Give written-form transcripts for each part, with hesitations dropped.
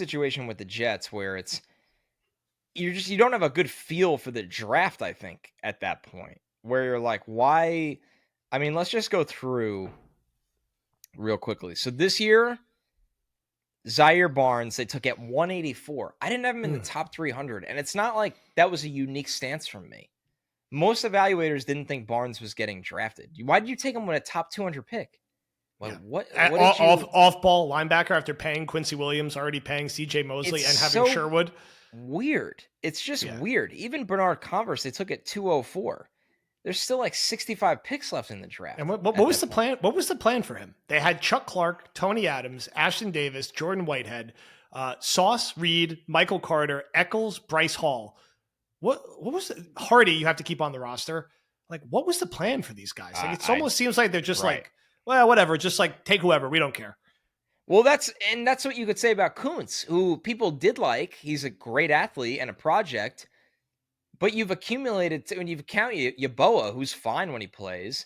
situation with the Jets where you don't have a good feel for the draft, I think, at that point, where you're like, why? I mean, let's just go through real quickly. So this year, Zaire Barnes, they took at 184. I didn't have him in the top 300, and it's not like that was a unique stance from me. Most evaluators didn't think Barnes was getting drafted. Why did you take him with a top 200 pick? Well, Yeah. what did you off ball linebacker after paying Quincy Williams, already paying CJ Mosley, and having Sherwood? Weird. It's just weird. Even Bernard Converse, they took at 204. There's still like 65 picks left in the draft. And what was the plan? What was the plan for him? They had Chuck Clark, Tony Adams, Ashton Davis, Jordan Whitehead, Sauce Reed, Michael Carter, Eccles, Bryce Hall. What was Hardy? You have to keep on the roster. Like, what was the plan for these guys? Like, it almost seems like they're just like, well, whatever. Just like take whoever. We don't care. Well, that's what you could say about Kuntz, who people did like. He's a great athlete and a project. But you've accumulated, when you count Yeboah, who's fine when he plays,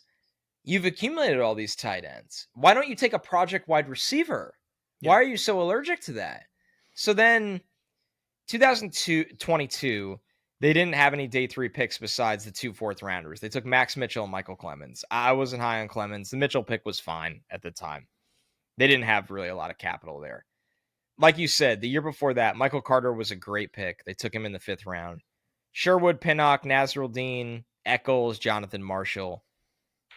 you've accumulated all these tight ends. Why don't you take a project wide receiver? Yeah. Why are you so allergic to that? So then 2022, they didn't have any day 3 picks besides the 2 4th-rounders. They took Max Mitchell and Michael Clemens. I wasn't high on Clemens. The Mitchell pick was fine at the time. They didn't have really a lot of capital there. Like you said, the year before that, Michael Carter was a great pick. They took him in the 5th round. Sherwood, Pinnock, Nasruddin, Eccles, Jonathan Marshall.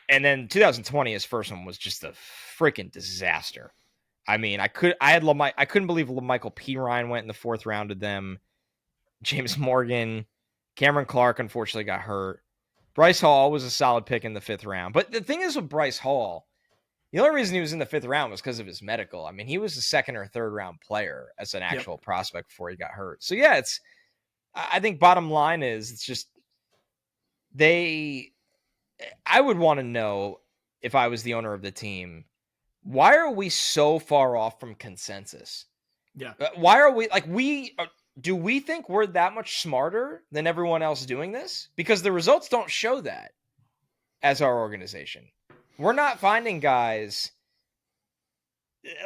And then 2020, his first one was just a freaking disaster. I mean, I couldn't believe Michael P. Ryan went in the 4th round with them. James Morgan, Cameron Clark unfortunately got hurt. Bryce Hall was a solid pick in the 5th round. But the thing is with Bryce Hall, the only reason he was in the 5th round was because of his medical. I mean, he was a 2nd or 3rd round player as an actual prospect before he got hurt. So yeah, I think bottom line is it's just I would want to know, if I was the owner of the team, why are we so far off from consensus? Yeah. Why are we do we think we're that much smarter than everyone else doing this? Because the results don't show that as our organization. We're not finding guys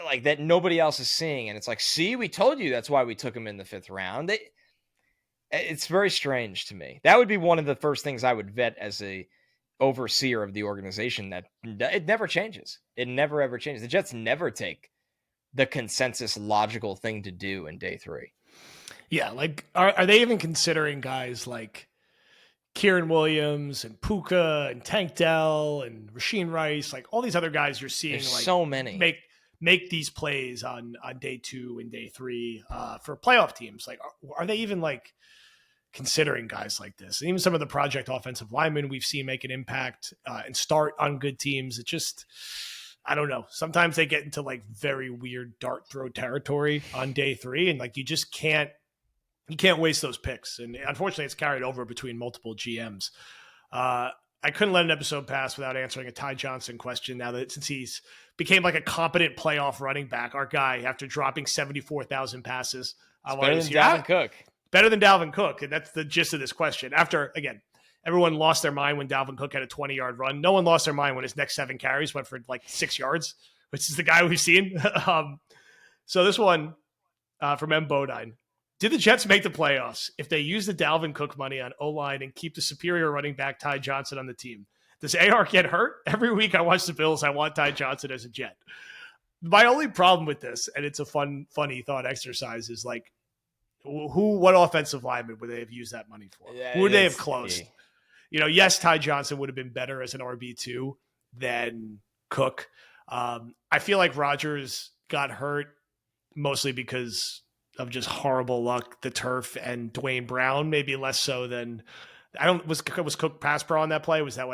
like that nobody else is seeing. And it's like, see, we told you that's why we took him in the 5th round. It's very strange to me. That would be one of the first things I would vet as a overseer of the organization, that it never changes. It never, ever changes. The Jets never take the consensus logical thing to do in day 3. Yeah. Like, are they even considering guys like Kieran Williams and Puka and Tank Dell and Rasheem Rice, like all these other guys you're seeing? There's like so many make these plays on day 2 and day 3 for playoff teams. Like, are they even like considering guys like this? And even some of the project offensive linemen we've seen make an impact and start on good teams. It just, I don't know. Sometimes they get into like very weird dart throw territory on day 3. And like, you can't waste those picks. And unfortunately it's carried over between multiple GMs. I couldn't let an episode pass without answering a Ty Johnson question now that since he's became like a competent playoff running back, our guy, after dropping 74,000 passes. Better than Dalvin Cook. Better than Dalvin Cook. And that's the gist of this question. After, again, everyone lost their mind when Dalvin Cook had a 20-yard run. No one lost their mind when his next 7 carries went for like 6 yards, which is the guy we've seen. So this one from M. Bodine. Did the Jets make the playoffs if they use the Dalvin Cook money on O-line and keep the superior running back Ty Johnson on the team? Does AR get hurt? Every week I watch the Bills, I want Ty Johnson as a Jet. My only problem with this, and it's a funny thought exercise, is like, what offensive lineman would they have used that money for? Yeah, who would they have closed? Yes, Ty Johnson would have been better as an RB2 than Cook. I feel like Rodgers got hurt mostly because of just horrible luck, the turf, and Dwayne Brown, maybe less so than was Cook pass pro on that play? Was that what